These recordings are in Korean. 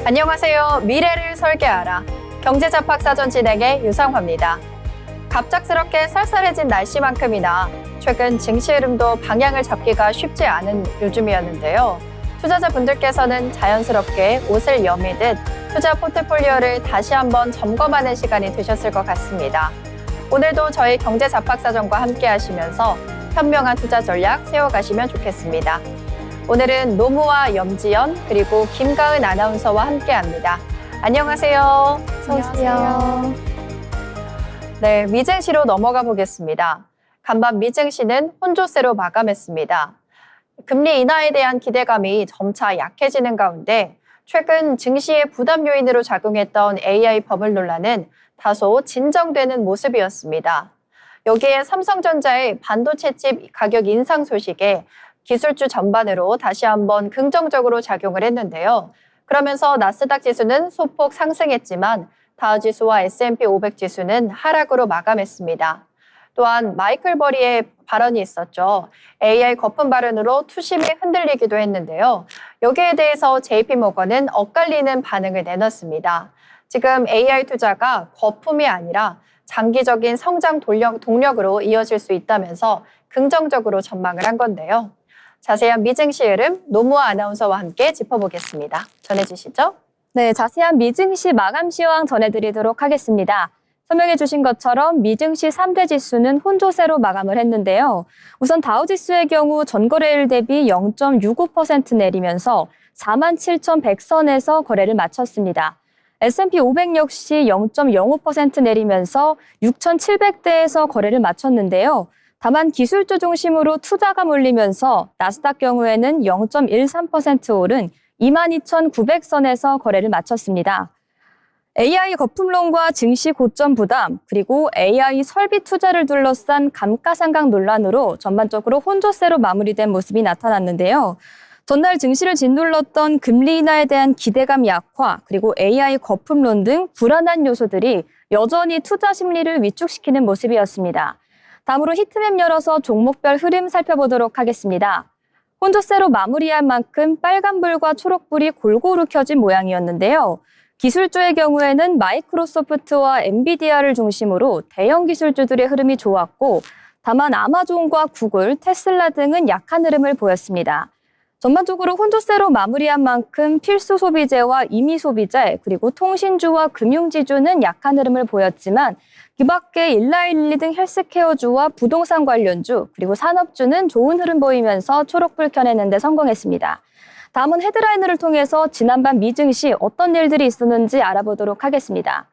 안녕하세요. 미래를 설계하라. 경제잡학사전 진행의 유상화입니다. 갑작스럽게 쌀쌀해진 날씨만큼이나 최근 증시 흐름도 방향을 잡기가 쉽지 않은 요즘이었는데요. 투자자분들께서는 자연스럽게 옷을 여미듯 투자 포트폴리오를 다시 한번 점검하는 시간이 되셨을 것 같습니다. 오늘도 저희 경제잡학사전과 함께 하시면서 현명한 투자 전략 세워가시면 좋겠습니다. 오늘은 노무와 염지연 그리고 김가은 아나운서와 함께합니다. 안녕하세요. 안녕하세요. 네, 미증시로 넘어가 보겠습니다. 간밤 미증시는 혼조세로 마감했습니다. 금리 인하에 대한 기대감이 점차 약해지는 가운데 최근 증시의 부담 요인으로 작용했던 AI 버블 논란은 다소 진정되는 모습이었습니다. 여기에 삼성전자의 반도체 칩 가격 인상 소식에 기술주 전반으로 다시 한번 긍정적으로 작용을 했는데요. 그러면서 나스닥 지수는 소폭 상승했지만 다우 지수와 S&P 500 지수는 하락으로 마감했습니다. 또한 마이클 버리의 발언이 있었죠. AI 거품 발언으로 투심이 흔들리기도 했는데요. 여기에 대해서 JP모건은 엇갈리는 반응을 내놨습니다. 지금 AI 투자가 거품이 아니라 장기적인 성장 동력으로 이어질 수 있다면서 긍정적으로 전망을 한 건데요. 자세한 미증시 흐름 노무아 아나운서와 함께 짚어보겠습니다. 전해주시죠. 네, 자세한 미증시 마감 시황 전해드리도록 하겠습니다. 설명해 주신 것처럼 미증시 3대 지수는 혼조세로 마감을 했는데요. 우선 다우지수의 경우 전거래일 대비 0.65% 내리면서 47,100선에서 거래를 마쳤습니다. S&P 500 역시 0.05% 내리면서 6,700대에서 거래를 마쳤는데요. 다만 기술주 중심으로 투자가 몰리면서 나스닥 경우에는 0.13% 오른 22,900선에서 거래를 마쳤습니다. AI 거품론과 증시 고점 부담, 그리고 AI 설비 투자를 둘러싼 감가상각 논란으로 전반적으로 혼조세로 마무리된 모습이 나타났는데요. 전날 증시를 짓눌렀던 금리 인하에 대한 기대감 약화, 그리고 AI 거품론 등 불안한 요소들이 여전히 투자 심리를 위축시키는 모습이었습니다. 다음으로 히트맵 열어서 종목별 흐름 살펴보도록 하겠습니다. 혼조세로 마무리한 만큼 빨간불과 초록불이 골고루 켜진 모양이었는데요. 기술주의 경우에는 마이크로소프트와 엔비디아를 중심으로 대형 기술주들의 흐름이 좋았고, 다만 아마존과 구글, 테슬라 등은 약한 흐름을 보였습니다. 전반적으로 혼조세로 마무리한 만큼 필수 소비재와 임의 소비재, 그리고 통신주와 금융지주는 약한 흐름을 보였지만 그 밖에 일라일리 등 헬스케어주와 부동산 관련주, 그리고 산업주는 좋은 흐름 보이면서 초록불 켜내는 데 성공했습니다. 다음은 헤드라인을 통해서 지난밤 미증시 어떤 일들이 있었는지 알아보도록 하겠습니다.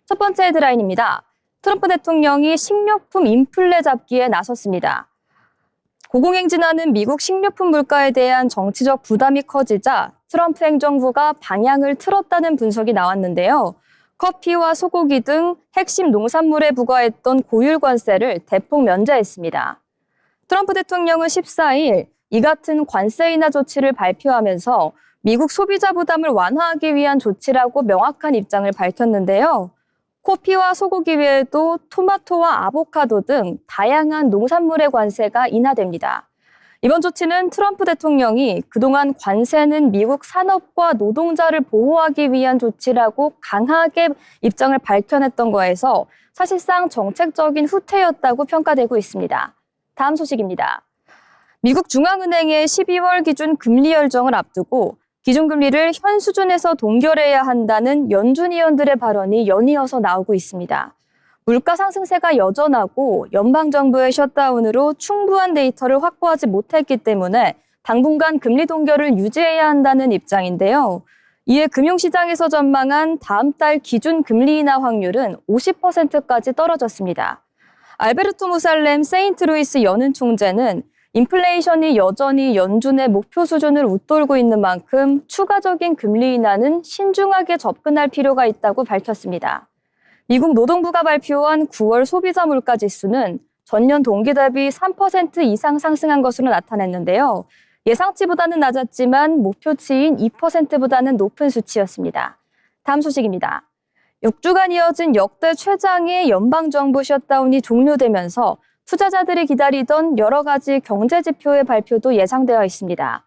첫 번째 헤드라인입니다. 트럼프 대통령이 식료품 인플레 잡기에 나섰습니다. 고공행진하는 미국 식료품 물가에 대한 정치적 부담이 커지자 트럼프 행정부가 방향을 틀었다는 분석이 나왔는데요. 커피와 소고기 등 핵심 농산물에 부과했던 고율 관세를 대폭 면제했습니다. 트럼프 대통령은 14일 이 같은 관세 인하 조치를 발표하면서 미국 소비자 부담을 완화하기 위한 조치라고 명확한 입장을 밝혔는데요. 커피와 소고기 외에도 토마토와 아보카도 등 다양한 농산물의 관세가 인하됩니다. 이번 조치는 트럼프 대통령이 그동안 관세는 미국 산업과 노동자를 보호하기 위한 조치라고 강하게 입장을 밝혀냈던 거에서 사실상 정책적인 후퇴였다고 평가되고 있습니다. 다음 소식입니다. 미국 중앙은행의 12월 기준 금리 결정을 앞두고 기준금리를 현 수준에서 동결해야 한다는 연준 위원들의 발언이 연이어서 나오고 있습니다. 물가 상승세가 여전하고 연방정부의 셧다운으로 충분한 데이터를 확보하지 못했기 때문에 당분간 금리 동결을 유지해야 한다는 입장인데요. 이에 금융시장에서 전망한 다음 달 기준 금리 인하 확률은 50%까지 떨어졌습니다. 알베르토 무살렘 세인트루이스 연은 총재는 인플레이션이 여전히 연준의 목표 수준을 웃돌고 있는 만큼 추가적인 금리 인하는 신중하게 접근할 필요가 있다고 밝혔습니다. 미국 노동부가 발표한 9월 소비자 물가 지수는 전년 동기 대비 3% 이상 상승한 것으로 나타냈는데요. 예상치보다는 낮았지만 목표치인 2%보다는 높은 수치였습니다. 다음 소식입니다. 6주간 이어진 역대 최장의 연방정부 셧다운이 종료되면서 투자자들이 기다리던 여러 가지 경제 지표의 발표도 예상되어 있습니다.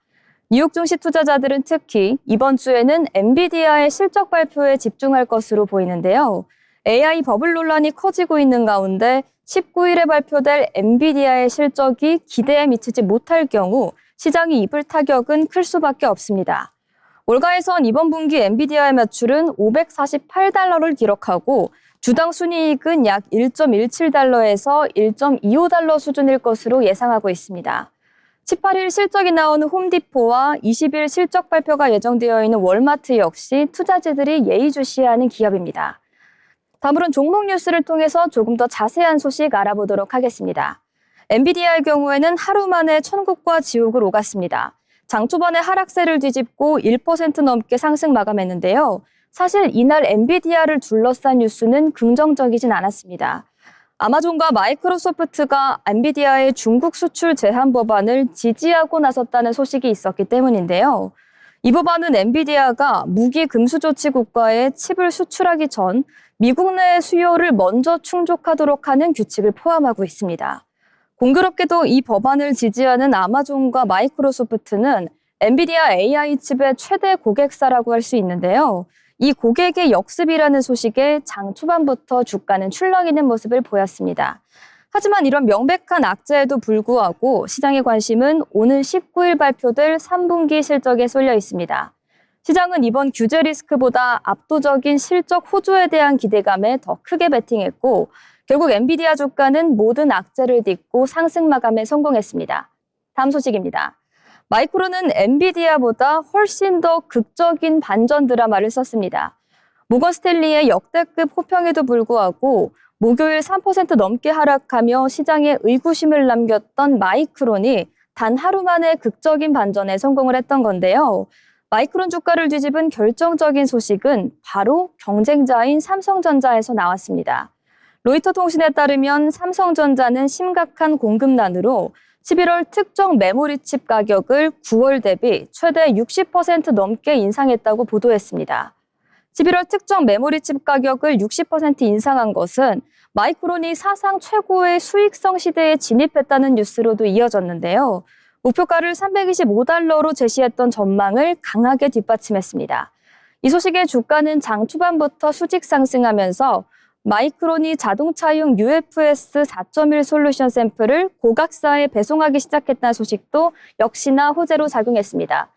뉴욕 증시 투자자들은 특히 이번 주에는 엔비디아의 실적 발표에 집중할 것으로 보이는데요. AI 버블 논란이 커지고 있는 가운데 19일에 발표될 엔비디아의 실적이 기대에 미치지 못할 경우 시장이 입을 타격은 클 수밖에 없습니다. 월가에선 이번 분기 엔비디아의 매출은 $548를 기록하고 주당 순이익은 약 1.17달러에서 1.25달러 수준일 것으로 예상하고 있습니다. 18일 실적이 나오는 홈디포와 20일 실적 발표가 예정되어 있는 월마트 역시 투자자들이 예의주시하는 기업입니다. 다음으로는 종목 뉴스를 통해서 조금 더 자세한 소식 알아보도록 하겠습니다. 엔비디아의 경우에는 하루 만에 천국과 지옥을 오갔습니다. 장 초반에 하락세를 뒤집고 1% 넘게 상승 마감했는데요. 사실 이날 엔비디아를 둘러싼 뉴스는 긍정적이진 않았습니다. 아마존과 마이크로소프트가 엔비디아의 중국 수출 제한 법안을 지지하고 나섰다는 소식이 있었기 때문인데요. 이 법안은 엔비디아가 무기 금수 조치 국가에 칩을 수출하기 전 미국 내 수요를 먼저 충족하도록 하는 규칙을 포함하고 있습니다. 공교롭게도 이 법안을 지지하는 아마존과 마이크로소프트는 엔비디아 AI 칩의 최대 고객사라고 할 수 있는데요. 이 고객의 역습이라는 소식에 장 초반부터 주가는 출렁이는 모습을 보였습니다. 하지만 이런 명백한 악재에도 불구하고 시장의 관심은 오는 19일 발표될 3분기 실적에 쏠려 있습니다. 시장은 이번 규제 리스크보다 압도적인 실적 호조에 대한 기대감에 더 크게 베팅했고 결국 엔비디아 주가는 모든 악재를 딛고 상승 마감에 성공했습니다. 다음 소식입니다. 마이크론은 엔비디아보다 훨씬 더 극적인 반전 드라마를 썼습니다. 모건 스탠리의 역대급 호평에도 불구하고 목요일 3% 넘게 하락하며 시장에 의구심을 남겼던 마이크론이 단 하루 만에 극적인 반전에 성공을 했던 건데요. 마이크론 주가를 뒤집은 결정적인 소식은 바로 경쟁자인 삼성전자에서 나왔습니다. 로이터 통신에 따르면 삼성전자는 심각한 공급난으로 11월 특정 메모리 칩 가격을 9월 대비 최대 60% 넘게 인상했다고 보도했습니다. 11월 특정 메모리 칩 가격을 60% 인상한 것은 마이크론이 사상 최고의 수익성 시대에 진입했다는 뉴스로도 이어졌는데요. 목표가를 $325로 제시했던 전망을 강하게 뒷받침했습니다. 이 소식에 주가는 장 초반부터 수직 상승하면서 마이크론이 자동차용 UFS 4.1 솔루션 샘플을 고각사에 배송하기 시작했다는 소식도 역시나 호재로 작용했습니다.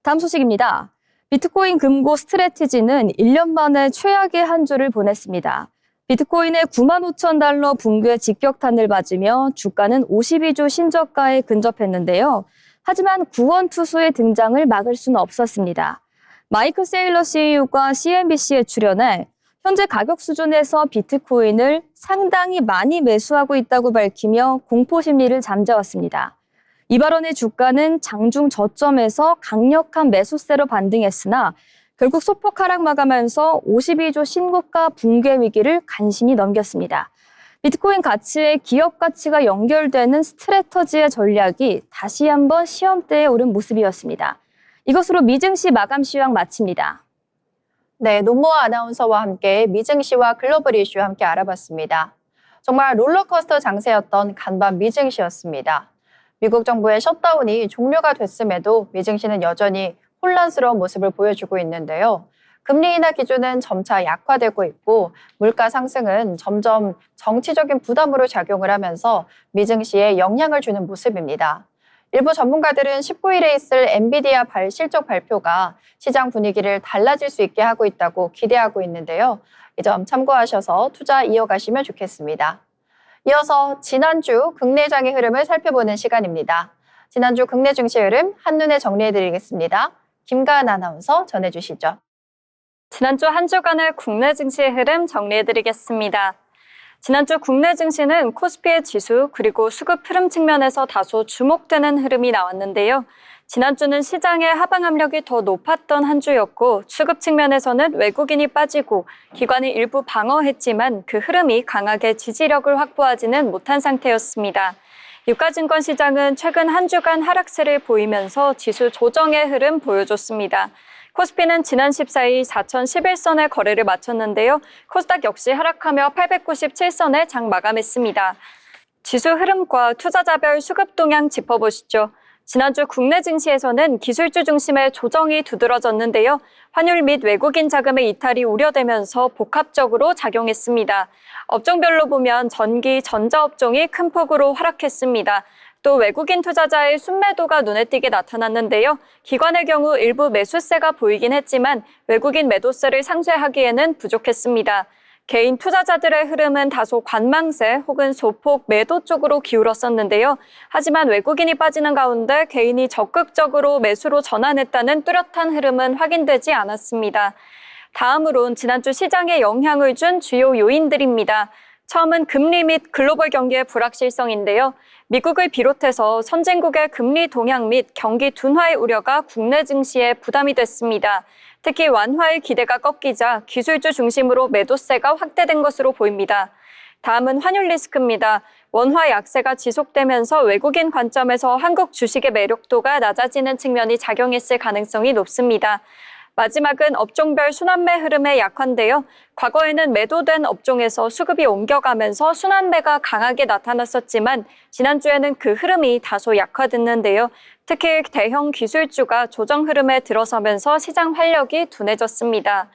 다음 소식입니다. 비트코인 금고 스트래티지는 1년 만에 최악의 한 주를 보냈습니다. 비트코인의 $95,000 붕괴 직격탄을 맞으며 주가는 52주 신저가에 근접했는데요. 하지만 구원 투수의 등장을 막을 수는 없었습니다. 마이클 세일러 CEO가 CNBC에 출연해 현재 가격 수준에서 비트코인을 상당히 많이 매수하고 있다고 밝히며 공포 심리를 잠재웠습니다. 이 발언의 주가는 장중 저점에서 강력한 매수세로 반등했으나 결국 소폭 하락 마감하면서 52주 신고가 붕괴 위기를 간신히 넘겼습니다. 비트코인 가치에 기업 가치가 연결되는 스트래터지의 전략이 다시 한번 시험대에 오른 모습이었습니다. 이것으로 미증시 마감 시황 마칩니다. 네, 노무아 아나운서와 함께 미증시와 글로벌 이슈 함께 알아봤습니다. 정말 롤러코스터 장세였던 간밤 미증시였습니다. 미국 정부의 셧다운이 종료가 됐음에도 미증시는 여전히 혼란스러운 모습을 보여주고 있는데요. 금리 인하 기조는 점차 약화되고 있고 물가 상승은 점점 정치적인 부담으로 작용을 하면서 미증시에 영향을 주는 모습입니다. 일부 전문가들은 19일에 있을 엔비디아 실적 발표가 시장 분위기를 달라질 수 있게 하고 있다고 기대하고 있는데요. 이 점 참고하셔서 투자 이어가시면 좋겠습니다. 이어서 지난주 국내장의 흐름을 살펴보는 시간입니다. 지난주 국내 증시 흐름 한눈에 정리해드리겠습니다. 김가은 아나운서 전해주시죠. 지난주 한 주간의 국내 증시의 흐름 정리해드리겠습니다. 지난주 국내 증시는 코스피의 지수 그리고 수급 흐름 측면에서 다소 주목되는 흐름이 나왔는데요. 지난주는 시장의 하방 압력이 더 높았던 한 주였고 수급 측면에서는 외국인이 빠지고 기관이 일부 방어했지만 그 흐름이 강하게 지지력을 확보하지는 못한 상태였습니다. 유가증권 시장은 최근 한 주간 하락세를 보이면서 지수 조정의 흐름 보여줬습니다. 코스피는 지난 14일 4,011선에 거래를 마쳤는데요. 코스닥 역시 하락하며 897선에 장 마감했습니다. 지수 흐름과 투자자별 수급 동향 짚어보시죠. 지난주 국내 증시에서는 기술주 중심의 조정이 두드러졌는데요. 환율 및 외국인 자금의 이탈이 우려되면서 복합적으로 작용했습니다. 업종별로 보면 전기, 전자업종이 큰 폭으로 하락했습니다. 또 외국인 투자자의 순매도가 눈에 띄게 나타났는데요. 기관의 경우 일부 매수세가 보이긴 했지만 외국인 매도세를 상쇄하기에는 부족했습니다. 개인 투자자들의 흐름은 다소 관망세 혹은 소폭 매도 쪽으로 기울었었는데요. 하지만 외국인이 빠지는 가운데 개인이 적극적으로 매수로 전환했다는 뚜렷한 흐름은 확인되지 않았습니다. 다음으론 지난주 시장에 영향을 준 주요 요인들입니다. 처음은 금리 및 글로벌 경기의 불확실성인데요. 미국을 비롯해서 선진국의 금리 동향 및 경기 둔화의 우려가 국내 증시에 부담이 됐습니다. 특히 완화의 기대가 꺾이자 기술주 중심으로 매도세가 확대된 것으로 보입니다. 다음은 환율 리스크입니다. 원화 약세가 지속되면서 외국인 관점에서 한국 주식의 매력도가 낮아지는 측면이 작용했을 가능성이 높습니다. 마지막은 업종별 순환매 흐름의 약화인데요. 과거에는 매도된 업종에서 수급이 옮겨가면서 순환매가 강하게 나타났었지만 지난주에는 그 흐름이 다소 약화됐는데요. 특히 대형 기술주가 조정 흐름에 들어서면서 시장 활력이 둔해졌습니다.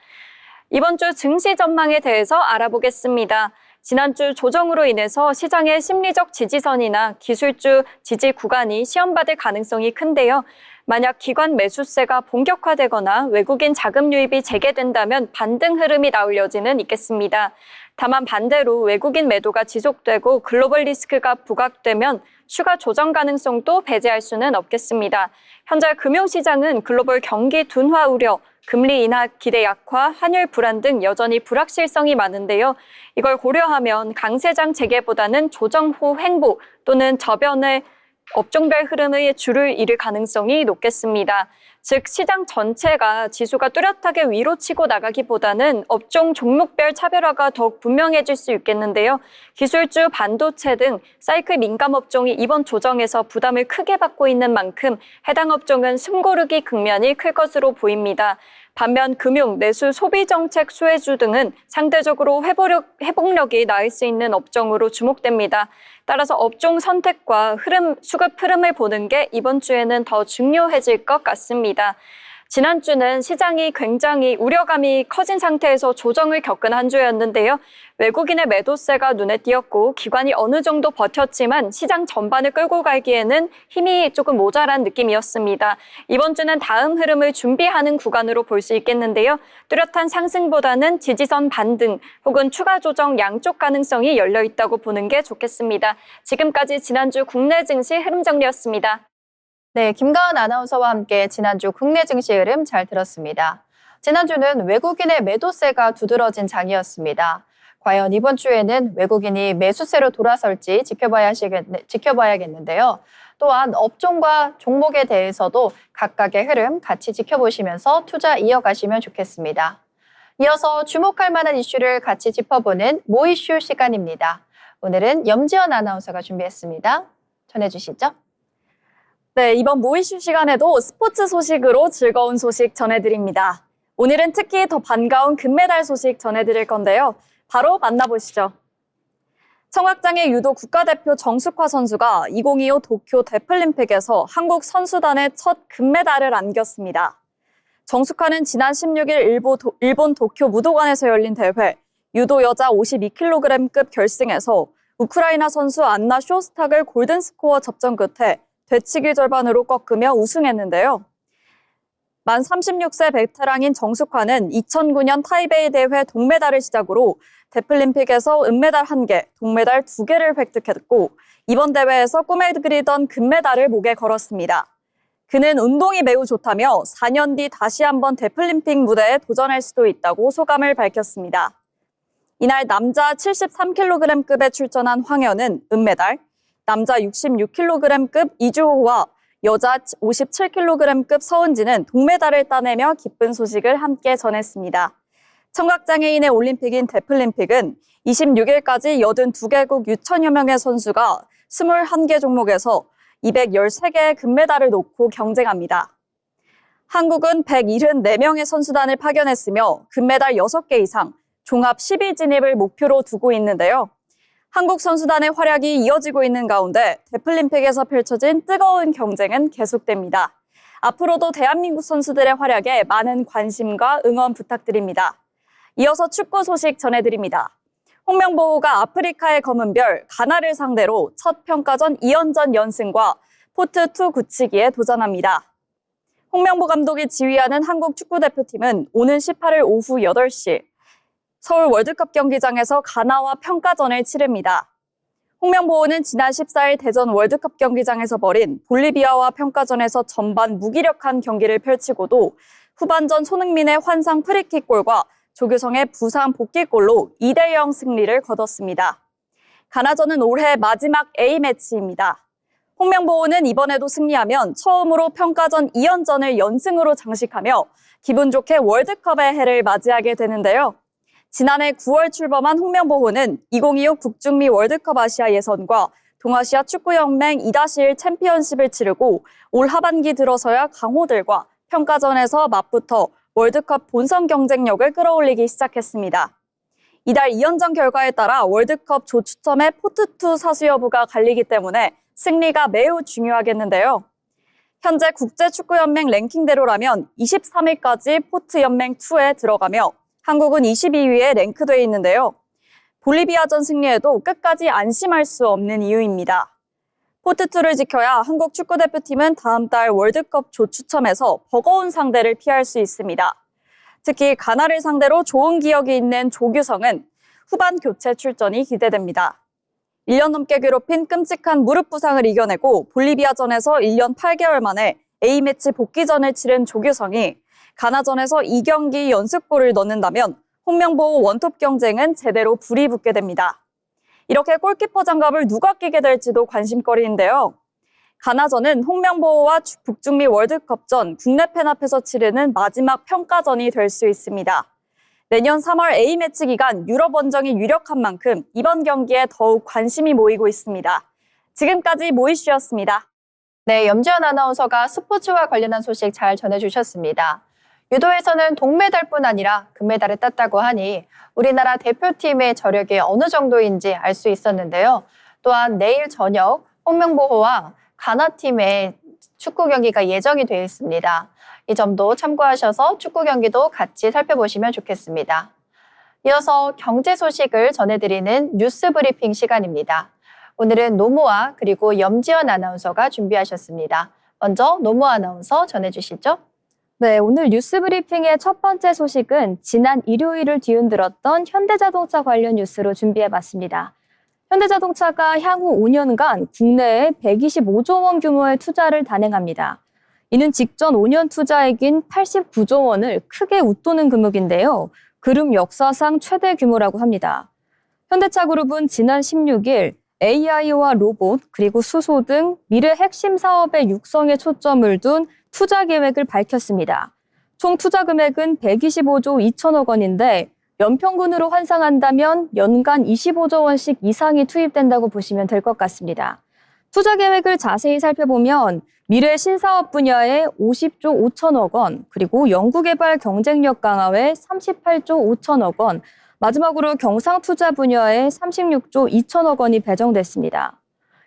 이번 주 증시 전망에 대해서 알아보겠습니다. 지난주 조정으로 인해서 시장의 심리적 지지선이나 기술주 지지 구간이 시험받을 가능성이 큰데요. 만약 기관 매수세가 본격화되거나 외국인 자금 유입이 재개된다면 반등 흐름이 나올 여지는 있겠습니다. 다만 반대로 외국인 매도가 지속되고 글로벌 리스크가 부각되면 추가 조정 가능성도 배제할 수는 없겠습니다. 현재 금융시장은 글로벌 경기 둔화 우려, 금리 인하 기대 약화, 환율 불안 등 여전히 불확실성이 많은데요. 이걸 고려하면 강세장 재개보다는 조정 후 횡보 또는 저변의 업종별 흐름의 줄을 잃을 가능성이 높겠습니다. 즉 시장 전체가 지수가 뚜렷하게 위로 치고 나가기보다는 업종 종목별 차별화가 더욱 분명해질 수 있겠는데요. 기술주, 반도체 등 사이클 민감 업종이 이번 조정에서 부담을 크게 받고 있는 만큼 해당 업종은 숨고르기 국면이 클 것으로 보입니다. 반면 금융, 내수, 소비정책 수혜주 등은 상대적으로 회복력이 나을 수 있는 업종으로 주목됩니다. 따라서 업종 선택과 수급 흐름을 보는 게 이번 주에는 더 중요해질 것 같습니다. 지난주는 시장이 굉장히 우려감이 커진 상태에서 조정을 겪은 한 주였는데요. 외국인의 매도세가 눈에 띄었고 기관이 어느 정도 버텼지만 시장 전반을 끌고 가기에는 힘이 조금 모자란 느낌이었습니다. 이번 주는 다음 흐름을 준비하는 구간으로 볼 수 있겠는데요. 뚜렷한 상승보다는 지지선 반등 혹은 추가 조정 양쪽 가능성이 열려 있다고 보는 게 좋겠습니다. 지금까지 지난주 국내 증시 흐름 정리였습니다. 네, 김가은 아나운서와 함께 지난주 국내 증시 흐름 잘 들었습니다. 지난주는 외국인의 매도세가 두드러진 장이었습니다. 과연 이번 주에는 외국인이 매수세로 돌아설지 지켜봐야겠는데요. 또한 업종과 종목에 대해서도 각각의 흐름 같이 지켜보시면서 투자 이어가시면 좋겠습니다. 이어서 주목할 만한 이슈를 같이 짚어보는 모이슈 시간입니다. 오늘은 염지연 아나운서가 준비했습니다. 전해주시죠. 네, 이번 모이슈 시간에도 스포츠 소식으로 즐거운 소식 전해드립니다. 오늘은 특히 더 반가운 금메달 소식 전해드릴 건데요. 바로 만나보시죠. 청학장의 유도 국가대표 정숙화 선수가 2025 도쿄 데플림픽에서 한국 선수단의 첫 금메달을 안겼습니다. 정숙화는 지난 16일 일본 도쿄 무도관에서 열린 대회 유도 여자 52kg급 결승에서 우크라이나 선수 안나 쇼스탁을 골든스코어 접전 끝에 되치기 절반으로 꺾으며 우승했는데요. 만 36세 베테랑인 정숙화는 2009년 타이베이 대회 동메달을 시작으로 데플림픽에서 은메달 1개, 동메달 2개를 획득했고 이번 대회에서 꿈에 그리던 금메달을 목에 걸었습니다. 그는 운동이 매우 좋다며 4년 뒤 다시 한번 데플림픽 무대에 도전할 수도 있다고 소감을 밝혔습니다. 이날 남자 73kg급에 출전한 황현은 은메달, 남자 66kg급 이주호와 여자 57kg급 서은지는 동메달을 따내며 기쁜 소식을 함께 전했습니다. 청각장애인의 올림픽인 데플림픽은 26일까지 82개국 6천여 명의 선수가 21개 종목에서 213개의 금메달을 놓고 경쟁합니다. 한국은 174명의 선수단을 파견했으며 금메달 6개 이상, 종합 10위 진입을 목표로 두고 있는데요. 한국 선수단의 활약이 이어지고 있는 가운데 데플림픽에서 펼쳐진 뜨거운 경쟁은 계속됩니다. 앞으로도 대한민국 선수들의 활약에 많은 관심과 응원 부탁드립니다. 이어서 축구 소식 전해드립니다. 홍명보가 아프리카의 검은별 가나를 상대로 첫 평가전 2연전 연승과 포트2 굳히기에 도전합니다. 홍명보 감독이 지휘하는 한국 축구대표팀은 오는 18일 오후 8시 서울 월드컵 경기장에서 가나와 평가전을 치릅니다. 홍명보는 지난 14일 대전 월드컵 경기장에서 벌인 볼리비아와 평가전에서 전반 무기력한 경기를 펼치고도 후반전 손흥민의 환상 프리킥골과 조규성의 부상 복귀골로 2대0 승리를 거뒀습니다. 가나전은 올해 마지막 A매치입니다. 홍명보는 이번에도 승리하면 처음으로 평가전 2연전을 연승으로 장식하며 기분 좋게 월드컵의 해를 맞이하게 되는데요. 지난해 9월 출범한 홍명보는 2026 북중미 월드컵 아시아 예선과 동아시아 축구연맹 2-1 챔피언십을 치르고 올 하반기 들어서야 강호들과 평가전에서 맞붙어 월드컵 본선 경쟁력을 끌어올리기 시작했습니다. 이달 2연전 결과에 따라 월드컵 조추첨의 포트2 사수 여부가 갈리기 때문에 승리가 매우 중요하겠는데요. 현재 국제축구연맹 랭킹대로라면 23위까지 포트연맹2에 들어가며 한국은 22위에 랭크돼 있는데요. 볼리비아전 승리에도 끝까지 안심할 수 없는 이유입니다. 포트2를 지켜야 한국 축구대표팀은 다음 달 월드컵 조추첨에서 버거운 상대를 피할 수 있습니다. 특히 가나를 상대로 좋은 기억이 있는 조규성은 후반 교체 출전이 기대됩니다. 1년 넘게 괴롭힌 끔찍한 무릎 부상을 이겨내고 볼리비아전에서 1년 8개월 만에 A매치 복귀전을 치른 조규성이 가나전에서 2경기 연속골을 넣는다면 홍명보 원톱 경쟁은 제대로 불이 붙게 됩니다. 이렇게 골키퍼 장갑을 누가 끼게 될지도 관심거리인데요. 가나전은 홍명보와 북중미 월드컵전 국내 팬 앞에서 치르는 마지막 평가전이 될 수 있습니다. 내년 3월 A매치 기간 유럽 원정이 유력한 만큼 이번 경기에 더욱 관심이 모이고 있습니다. 지금까지 모이슈였습니다. 네, 염지연 아나운서가 스포츠와 관련한 소식 잘 전해주셨습니다. 유도에서는 동메달뿐 아니라 금메달을 땄다고 하니 우리나라 대표팀의 저력이 어느 정도인지 알 수 있었는데요. 또한 내일 저녁 홍명보호와 가나팀의 축구 경기가 예정이 되어 있습니다. 이 점도 참고하셔서 축구 경기도 같이 살펴보시면 좋겠습니다. 이어서 경제 소식을 전해드리는 뉴스 브리핑 시간입니다. 오늘은 노무아 그리고 염지연 아나운서가 준비하셨습니다. 먼저 노무아 아나운서 전해주시죠. 네, 오늘 뉴스 브리핑의 첫 번째 소식은 지난 일요일을 뒤흔들었던 현대자동차 관련 뉴스로 준비해봤습니다. 현대자동차가 향후 5년간 국내에 125조 원 규모의 투자를 단행합니다. 이는 직전 5년 투자액인 89조 원을 크게 웃도는 금액인데요. 그룹 역사상 최대 규모라고 합니다. 현대차그룹은 지난 16일 AI와 로봇 그리고 수소 등 미래 핵심 사업의 육성에 초점을 둔 투자 계획을 밝혔습니다. 총 투자 금액은 125조 2천억 원인데 연평균으로 환산한다면 연간 25조 원씩 이상이 투입된다고 보시면 될 것 같습니다. 투자 계획을 자세히 살펴보면 미래 신사업 분야에 50조 5천억 원, 그리고 연구개발 경쟁력 강화에 38조 5천억 원, 마지막으로 경상 투자 분야에 36조 2천억 원이 배정됐습니다.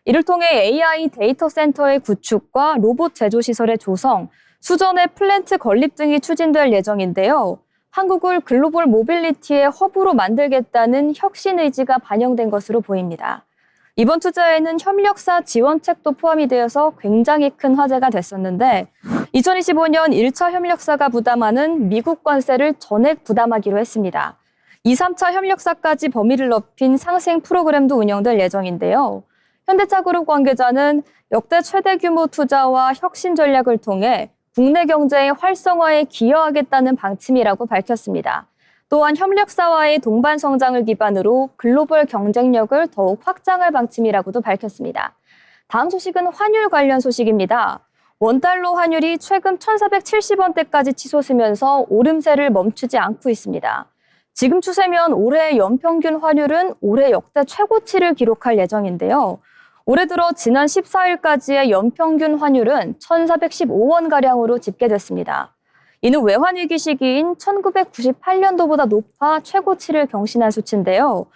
이를 통해 AI 데이터 센터의 구축과 로봇 제조 시설의 조성, 수전의 플랜트 건립 등이 추진될 예정인데요. 한국을 글로벌 모빌리티의 허브로 만들겠다는 혁신 의지가 반영된 것으로 보입니다. 이번 투자에는 협력사 지원책도 포함이 되어서 굉장히 큰 화제가 됐었는데 2025년 1차 협력사가 부담하는 미국 관세를 전액 부담하기로 했습니다. 2, 3차 협력사까지 범위를 넓힌 상생 프로그램도 운영될 예정인데요. 현대차그룹 관계자는 역대 최대 규모 투자와 혁신 전략을 통해 국내 경제의 활성화에 기여하겠다는 방침이라고 밝혔습니다. 또한 협력사와의 동반 성장을 기반으로 글로벌 경쟁력을 더욱 확장할 방침이라고도 밝혔습니다. 다음 소식은 환율 관련 소식입니다. 원달러 환율이 최근 1,470원대까지 치솟으면서 오름세를 멈추지 않고 있습니다. 지금 추세면 올해 연평균 환율은 올해 역대 최고치를 기록할 예정인데요. 올해 들어 지난 14일까지의 연평균 환율은 1,415원가량으로 집계됐습니다. 이는 외환위기 시기인 1998년도보다 높아 최고치를 경신한 수치인데요.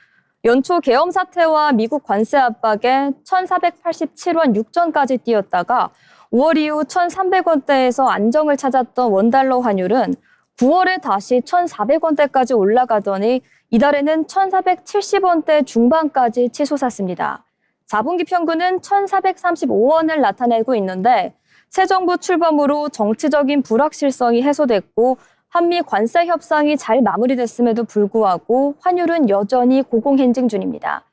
연초 계엄 사태와 미국 관세 압박에 1,487원 6전까지 뛰었다가 5월 이후 1,300원대에서 안정을 찾았던 원달러 환율은 9월에 다시 1,400원대까지 올라가더니 이달에는 1,470원대 중반까지 치솟았습니다. 4분기 평균은 1,435원을 나타내고 있는데 새 정부 출범으로 정치적인 불확실성이 해소됐고 한미 관세 협상이 잘 마무리됐음에도 불구하고 환율은 여전히 고공행진 중입니다.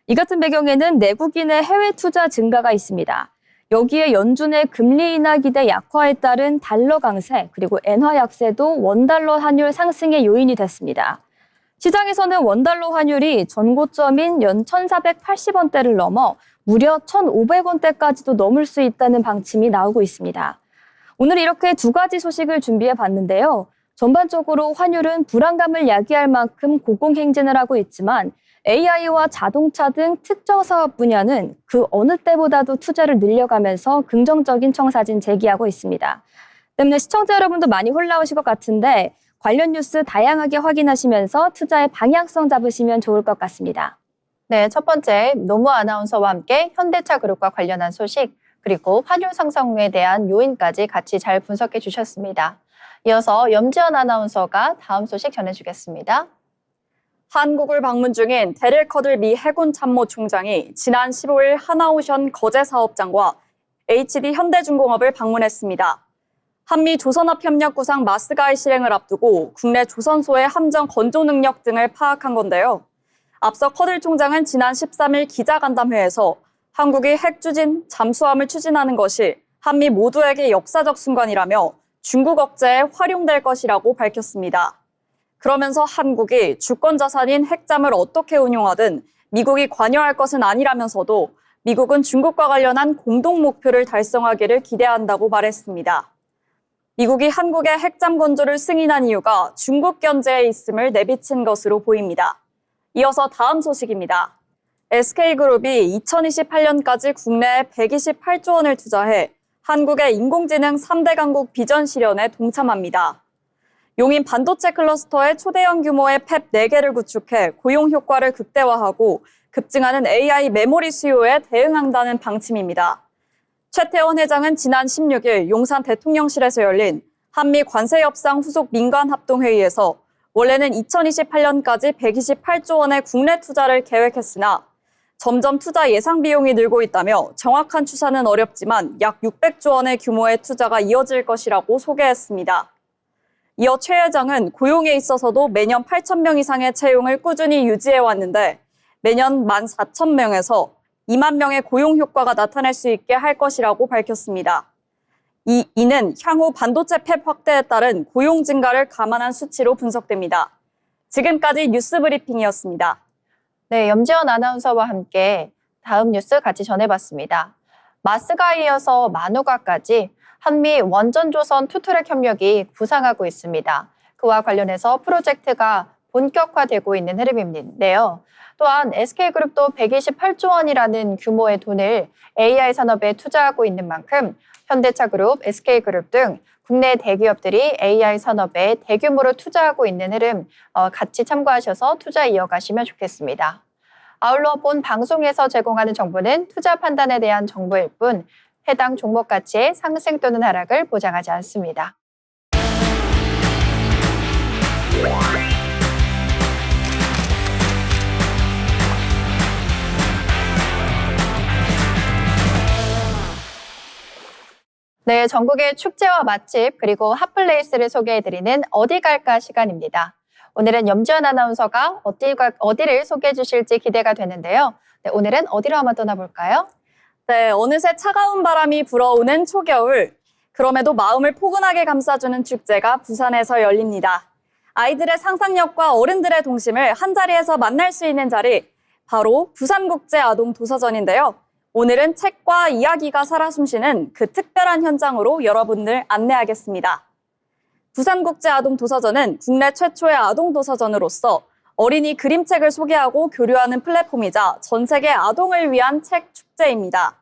이 같은 배경에는 내국인의 해외 투자 증가가 있습니다. 여기에 연준의 금리 인하 기대 약화에 따른 달러 강세 그리고 엔화 약세도 원달러 환율 상승의 요인이 됐습니다. 시장에서는 원달러 환율이 전고점인 연 1,480원대를 넘어 무려 1,500원대까지도 넘을 수 있다는 방침이 나오고 있습니다. 오늘 이렇게 두 가지 소식을 준비해 봤는데요. 전반적으로 환율은 불안감을 야기할 만큼 고공행진을 하고 있지만 AI와 자동차 등 특정 사업 분야는 그 어느 때보다도 투자를 늘려가면서 긍정적인 청사진 제기하고 있습니다. 때문에 시청자 여러분도 많이 올라오실 것 같은데 관련 뉴스 다양하게 확인하시면서 투자의 방향성 잡으시면 좋을 것 같습니다. 네, 첫 번째 노무 아나운서와 함께 현대차 그룹과 관련한 소식 그리고 환율 상승에 대한 요인까지 같이 잘 분석해 주셨습니다. 이어서 염지연 아나운서가 다음 소식 전해주겠습니다. 한국을 방문 중인 데릴 커들 미 해군 참모총장이 지난 15일 하나오션 거제 사업장과 HD 현대중공업을 방문했습니다. 한미 조선업 협력 구상 마스가이 실행을 앞두고 국내 조선소의 함정 건조 능력 등을 파악한 건데요. 앞서 커들 총장은 지난 13일 기자간담회에서 한국이 핵추진, 잠수함을 추진하는 것이 한미 모두에게 역사적 순간이라며 중국 억제에 활용될 것이라고 밝혔습니다. 그러면서 한국이 주권자산인 핵잠을 어떻게 운용하든 미국이 관여할 것은 아니라면서도 미국은 중국과 관련한 공동 목표를 달성하기를 기대한다고 말했습니다. 미국이 한국의 핵잠 건조를 승인한 이유가 중국 견제에 있음을 내비친 것으로 보입니다. 이어서 다음 소식입니다. SK그룹이 2028년까지 국내에 128조 원을 투자해 한국의 인공지능 3대 강국 비전 실현에 동참합니다. 용인 반도체 클러스터의 초대형 규모의 팹 4개를 구축해 고용 효과를 극대화하고 급증하는 AI 메모리 수요에 대응한다는 방침입니다. 최태원 회장은 지난 16일 용산 대통령실에서 열린 한미 관세협상 후속 민간합동회의에서 원래는 2028년까지 128조 원의 국내 투자를 계획했으나 점점 투자 예상 비용이 늘고 있다며 정확한 추산은 어렵지만 약 600조 원의 규모의 투자가 이어질 것이라고 소개했습니다. 이어 최 회장은 고용에 있어서도 매년 8,000명 이상의 채용을 꾸준히 유지해왔는데 매년 14,000명에서 2만 명의 고용 효과가 나타날 수 있게 할 것이라고 밝혔습니다. 이는 향후 반도체 팹 확대에 따른 고용 증가를 감안한 수치로 분석됩니다. 지금까지 뉴스 브리핑이었습니다. 네, 염지연 아나운서와 함께 다음 뉴스 같이 전해봤습니다. 마스가 이어서 만우가까지 한미 원전조선 투트랙 협력이 부상하고 있습니다. 그와 관련해서 프로젝트가 본격화되고 있는 흐름인데요. 또한 SK그룹도 128조 원이라는 규모의 돈을 AI 산업에 투자하고 있는 만큼 현대차그룹, SK그룹 등 국내 대기업들이 AI 산업에 대규모로 투자하고 있는 흐름 같이 참고하셔서 투자 이어가시면 좋겠습니다. 아울러 본 방송에서 제공하는 정보는 투자 판단에 대한 정보일 뿐 해당 종목 가치의 상승 또는 하락을 보장하지 않습니다. 네, 전국의 축제와 맛집 그리고 핫플레이스를 소개해드리는 어디 갈까 시간입니다. 오늘은 염지연 아나운서가 어디를 소개해 주실지 기대가 되는데요. 네, 오늘은 어디로 한번 떠나볼까요? 네, 어느새 차가운 바람이 불어오는 초겨울. 그럼에도 마음을 포근하게 감싸주는 축제가 부산에서 열립니다. 아이들의 상상력과 어른들의 동심을 한자리에서 만날 수 있는 자리, 바로 부산국제아동도서전인데요. 오늘은 책과 이야기가 살아 숨쉬는 그 특별한 현장으로 여러분들 안내하겠습니다. 부산국제아동도서전은 국내 최초의 아동도서전으로서 어린이 그림책을 소개하고 교류하는 플랫폼이자 전 세계 아동을 위한 책 축제입니다.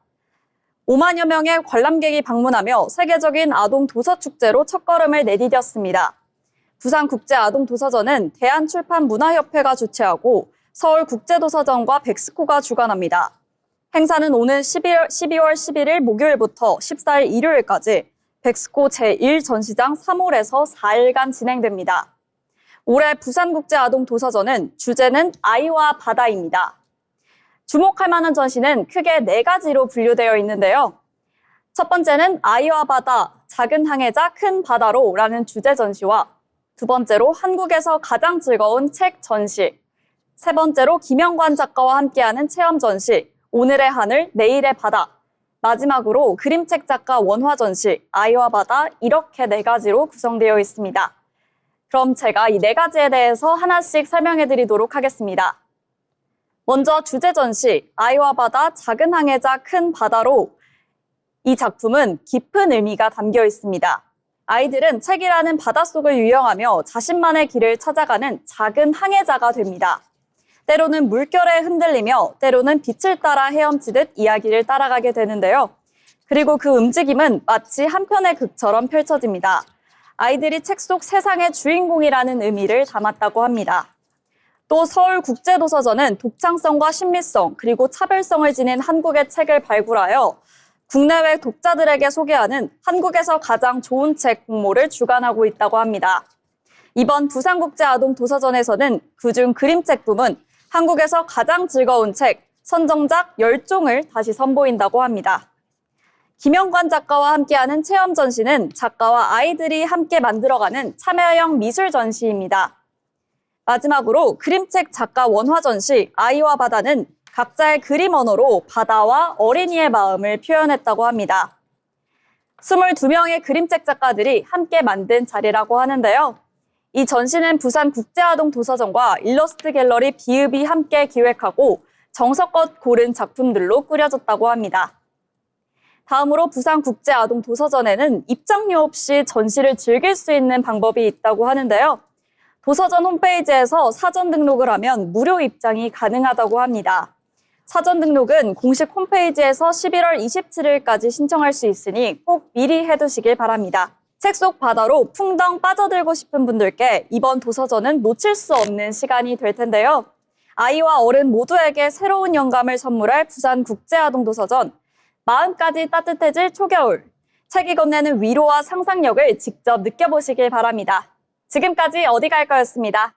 5만여 명의 관람객이 방문하며 세계적인 아동 도서 축제로 첫걸음을 내디뎠습니다. 부산국제아동도서전은 대한출판문화협회가 주최하고 서울국제도서전과 백스코가 주관합니다. 행사는 오는 12월 11일 목요일부터 14일 일요일까지 백스코 제1전시장 3홀에서 4일간 진행됩니다. 올해 부산국제아동도서전은 주제는 아이와 바다입니다. 주목할 만한 전시는 크게 4가지로 분류되어 있는데요. 첫 번째는 아이와 바다, 작은 항해자, 큰 바다로 라는 주제 전시와 두 번째로 한국에서 가장 즐거운 책 전시, 세 번째로 김영관 작가와 함께하는 체험 전시, 오늘의 하늘, 내일의 바다, 마지막으로 그림책 작가 원화 전시, 아이와 바다 이렇게 4가지로 구성되어 있습니다. 그럼 제가 이 4가지에 대해서 하나씩 설명해 드리도록 하겠습니다. 먼저 주제 전시, 아이와 바다, 작은 항해자, 큰 바다로 이 작품은 깊은 의미가 담겨 있습니다. 아이들은 책이라는 바닷속을 유영하며 자신만의 길을 찾아가는 작은 항해자가 됩니다. 때로는 물결에 흔들리며 때로는 빛을 따라 헤엄치듯 이야기를 따라가게 되는데요. 그리고 그 움직임은 마치 한 편의 극처럼 펼쳐집니다. 아이들이 책 속 세상의 주인공이라는 의미를 담았다고 합니다. 또 서울국제도서전은 독창성과 신미성 그리고 차별성을 지닌 한국의 책을 발굴하여 국내외 독자들에게 소개하는 한국에서 가장 좋은 책 공모를 주관하고 있다고 합니다. 이번 부산국제아동도서전에서는 그중 그림책 부문 한국에서 가장 즐거운 책 선정작 10종을 다시 선보인다고 합니다. 김영관 작가와 함께하는 체험 전시는 작가와 아이들이 함께 만들어가는 참여형 미술 전시입니다. 마지막으로 그림책 작가 원화 전시 아이와 바다는 각자의 그림 언어로 바다와 어린이의 마음을 표현했다고 합니다. 22명의 그림책 작가들이 함께 만든 자리라고 하는데요. 이 전시는 부산국제아동도서전과 일러스트 갤러리 비읍이 함께 기획하고 정성껏 고른 작품들로 꾸려졌다고 합니다. 다음으로 부산국제아동도서전에는 입장료 없이 전시를 즐길 수 있는 방법이 있다고 하는데요. 도서전 홈페이지에서 사전 등록을 하면 무료 입장이 가능하다고 합니다. 사전 등록은 공식 홈페이지에서 11월 27일까지 신청할 수 있으니 꼭 미리 해두시길 바랍니다. 책 속 바다로 풍덩 빠져들고 싶은 분들께 이번 도서전은 놓칠 수 없는 시간이 될 텐데요. 아이와 어른 모두에게 새로운 영감을 선물할 부산국제아동도서전, 마음까지 따뜻해질 초겨울, 책이 건네는 위로와 상상력을 직접 느껴보시길 바랍니다. 지금까지 어디 갈까였습니다.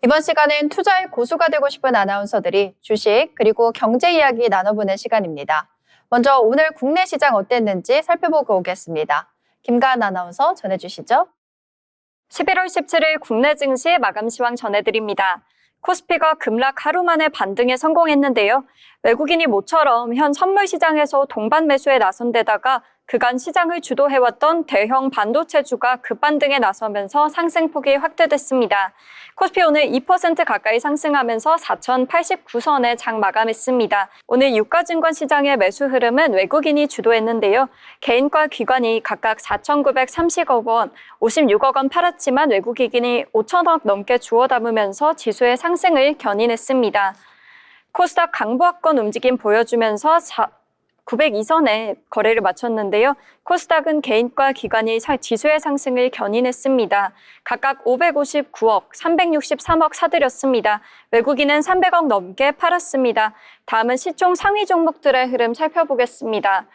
이번 시간은 투자의 고수가 되고 싶은 아나운서들이 주식 그리고 경제 이야기 나눠보는 시간입니다. 먼저 오늘 국내 시장 어땠는지 살펴보고 오겠습니다. 김가은 아나운서 전해주시죠. 11월 17일 국내 증시 마감 시황 전해드립니다. 코스피가 급락 하루 만에 반등에 성공했는데요. 외국인이 모처럼 현 선물 시장에서 동반 매수에 나선 데다가 그간 시장을 주도해왔던 대형 반도체주가 급반등에 나서면서 상승폭이 확대됐습니다. 코스피 오늘 2% 가까이 상승하면서 4,089선에 장 마감했습니다. 오늘 유가증권 시장의 매수 흐름은 외국인이 주도했는데요. 개인과 기관이 각각 4,930억 원, 56억 원 팔았지만 외국인이 5천억 넘게 주워 담으면서 지수의 상승을 견인했습니다. 코스닥 강보합권 움직임 보여주면서 902선에 거래를 마쳤는데요. 코스닥은 개인과 기관이 지수의 상승을 견인했습니다. 각각 559억, 363억 사들였습니다. 외국인은 300억 넘게 팔았습니다. 다음은 시총 상위 종목들의 흐름 살펴보겠습니다.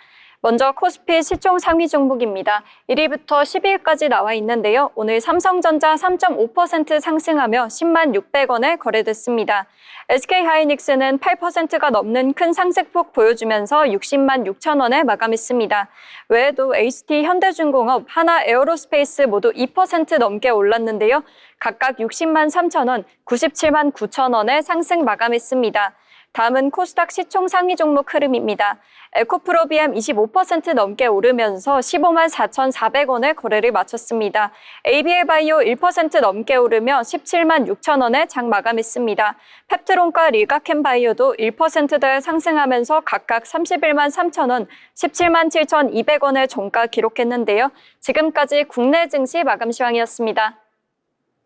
먼저 코스피 시총 상위 종목입니다. 1위부터 10위까지 나와 있는데요. 오늘 삼성전자 3.5% 상승하며 10만 600원에 거래됐습니다. SK하이닉스는 8%가 넘는 큰 상승폭 보여주면서 60만 6천 원에 마감했습니다. 외에도 HT, 현대중공업, 하나에어로스페이스 모두 2% 넘게 올랐는데요. 각각 60만 3천 원, 97만 9천 원에 상승 마감했습니다. 다음은 코스닥 시총 상위 종목 흐름입니다. 에코프로비엠 25% 넘게 오르면서 15만 4,400원에 거래를 마쳤습니다. ABL바이오 1% 넘게 오르며 17만 6천 원에 장 마감했습니다. 펩트론과 릴가캠바이오도 1%대 상승하면서 각각 31만 3천 원, 17만 7,200원의 종가 기록했는데요. 지금까지 국내 증시 마감 시황이었습니다.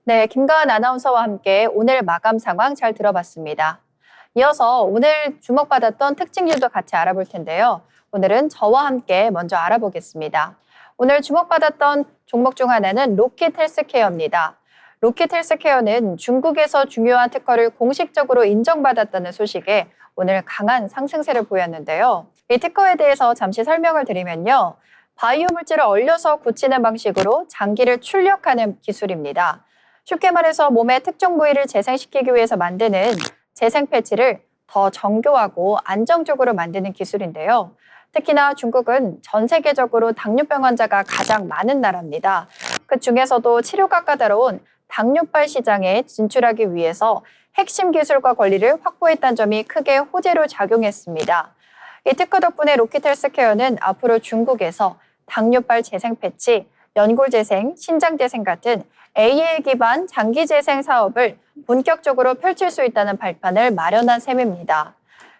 네, 김가은 아나운서와 함께 오늘 마감 상황 잘 들어봤습니다. 이어서 오늘 주목받았던 특징들도 같이 알아볼 텐데요. 오늘은 저와 함께 먼저 알아보겠습니다. 오늘 주목받았던 종목 중 하나는 로킷 헬스케어입니다. 로킷 헬스케어는 중국에서 중요한 특허를 공식적으로 인정받았다는 소식에 오늘 강한 상승세를 보였는데요. 이 특허에 대해서 잠시 설명을 드리면요. 바이오 물질을 얼려서 굳히는 방식으로 장기를 출력하는 기술입니다. 쉽게 말해서 몸의 특정 부위를 재생시키기 위해서 만드는 재생 패치를 더 정교하고 안정적으로 만드는 기술인데요. 특히나 중국은 전 세계적으로 당뇨병 환자가 가장 많은 나라입니다. 그 중에서도 치료가 까다로운 당뇨발 시장에 진출하기 위해서 핵심 기술과 권리를 확보했다는 점이 크게 호재로 작용했습니다. 이 특허 덕분에 로킷 헬스케어는 앞으로 중국에서 당뇨발 재생 패치, 연골 재생, 신장 재생 같은 AI 기반 장기 재생 사업을 본격적으로 펼칠 수 있다는 발판을 마련한 셈입니다.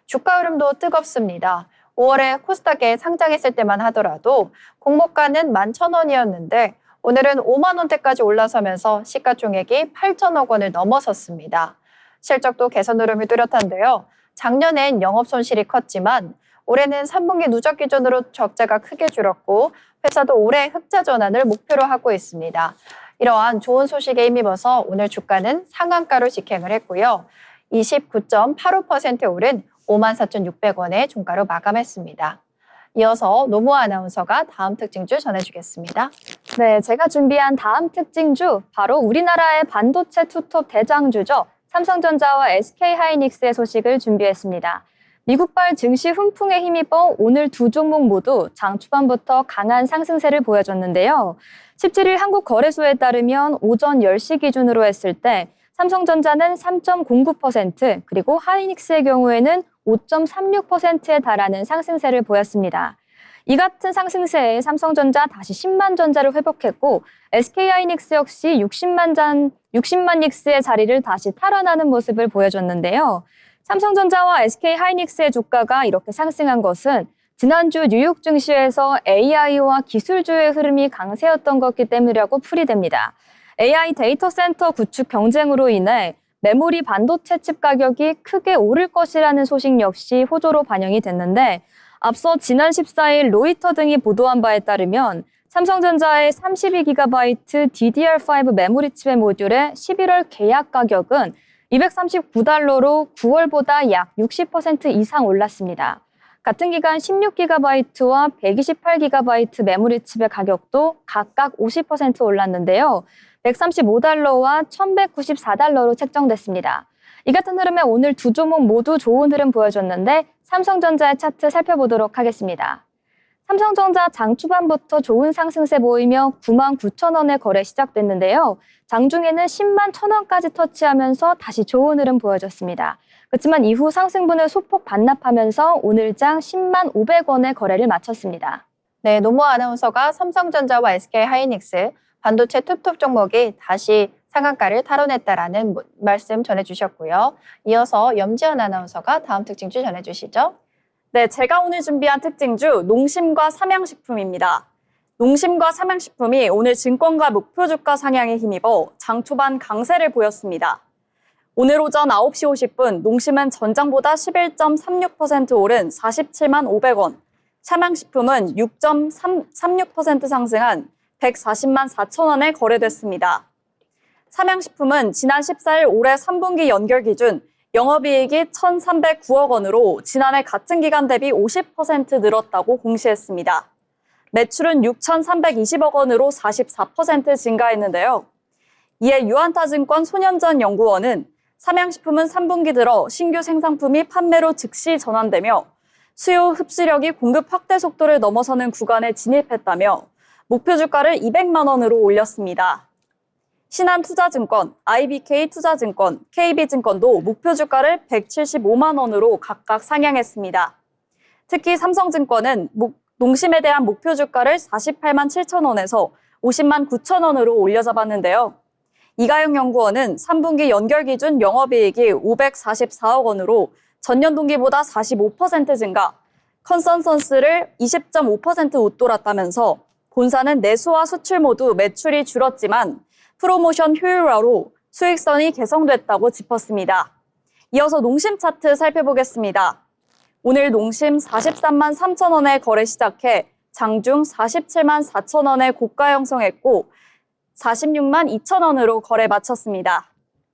주가 흐름도 뜨겁습니다. 5월에 코스닥에 상장했을 때만 하더라도 공모가는 11,000원이었는데 오늘은 5만 원대까지 올라서면서 시가총액이 8천억 원을 넘어섰습니다. 실적도 개선 흐름이 뚜렷한데요. 작년엔 영업 손실이 컸지만 올해는 3분기 누적 기준으로 적자가 크게 줄었고 회사도 올해 흑자 전환을 목표로 하고 있습니다. 이러한 좋은 소식에 힘입어서 오늘 주가는 상한가로 직행을 했고요. 29.85% 오른 54,600원의 종가로 마감했습니다. 이어서 노무아 아나운서가 다음 특징주 전해주겠습니다. 네, 제가 준비한 다음 특징주, 바로 우리나라의 반도체 투톱 대장주죠. 삼성전자와 SK하이닉스의 소식을 준비했습니다. 미국발 증시 훈풍에 힘입어 오늘 두 종목 모두 장 초반부터 강한 상승세를 보여줬는데요. 17일 한국거래소에 따르면 오전 10시 기준으로 했을 때 삼성전자는 3.09%, 그리고 하이닉스의 경우에는 5.36%에 달하는 상승세를 보였습니다. 이 같은 상승세에 삼성전자 다시 10만 전자를 회복했고 SK하이닉스 역시 60만 닉스의 자리를 다시 탈환하는 모습을 보여줬는데요. 삼성전자와 SK하이닉스의 주가가 이렇게 상승한 것은 지난주 뉴욕 증시에서 AI와 기술주의 흐름이 강세였던 것이기 때문이라고 풀이됩니다. AI 데이터 센터 구축 경쟁으로 인해 메모리 반도체 칩 가격이 크게 오를 것이라는 소식 역시 호조로 반영이 됐는데, 앞서 지난 14일 로이터 등이 보도한 바에 따르면 삼성전자의 32GB DDR5 메모리 칩의 모듈의 11월 계약 가격은 $239로 9월보다 약 60% 이상 올랐습니다. 같은 기간 16GB와 128GB 메모리 칩의 가격도 각각 50% 올랐는데요. $135와 $1,194로 책정됐습니다. 이 같은 흐름에 오늘 두 종목 모두 좋은 흐름 보여줬는데 삼성전자의 차트 살펴보도록 하겠습니다. 삼성전자 장 초반부터 좋은 상승세 보이며 99,000원에 거래 시작됐는데요. 장중에는 10만 1,000원까지 터치하면서 다시 좋은 흐름 보여줬습니다. 그렇지만 이후 상승분을 소폭 반납하면서 오늘 장 10만 500원에 거래를 마쳤습니다. 네, 노무아 아나운서가 삼성전자와 SK하이닉스 반도체 투톱 종목이 다시 상한가를 탈환했다라는 말씀 전해주셨고요. 이어서 염지연 아나운서가 다음 특징주 전해주시죠. 네, 제가 오늘 준비한 특징주 농심과 삼양식품입니다. 농심과 삼양식품이 오늘 증권가 목표 주가 상향에 힘입어 장 초반 강세를 보였습니다. 오늘 오전 9시 50분 농심은 전장보다 11.36% 오른 47만 500원, 삼양식품은 6.36% 상승한 140만 4천원에 거래됐습니다. 삼양식품은 지난 14일 올해 3분기 연결 기준 영업이익이 1,309억 원으로 지난해 같은 기간 대비 50% 늘었다고 공시했습니다. 매출은 6,320억 원으로 44% 증가했는데요. 이에 유한타증권 손현전 연구원은 삼양식품은 3분기 들어 신규 생산품이 판매로 즉시 전환되며 수요 흡수력이 공급 확대 속도를 넘어서는 구간에 진입했다며 목표 주가를 200만 원으로 올렸습니다. 신한투자증권, IBK투자증권, KB증권도 목표 주가를 175만 원으로 각각 상향했습니다. 특히 삼성증권은 농심에 대한 목표 주가를 48만 7천 원에서 50만 9천 원으로 올려잡았는데요. 이가영 연구원은 3분기 연결 기준 영업이익이 544억 원으로 전년 동기보다 45% 증가, 컨센서스를 20.5% 웃돌았다면서 본사는 내수와 수출 모두 매출이 줄었지만 프로모션 효율화로 수익성이 개선됐다고 짚었습니다. 이어서 농심 차트 살펴보겠습니다. 오늘 농심 43만 3천 원에 거래 시작해 장중 47만 4천 원에 고가 형성했고 46만 2천 원으로 거래 마쳤습니다.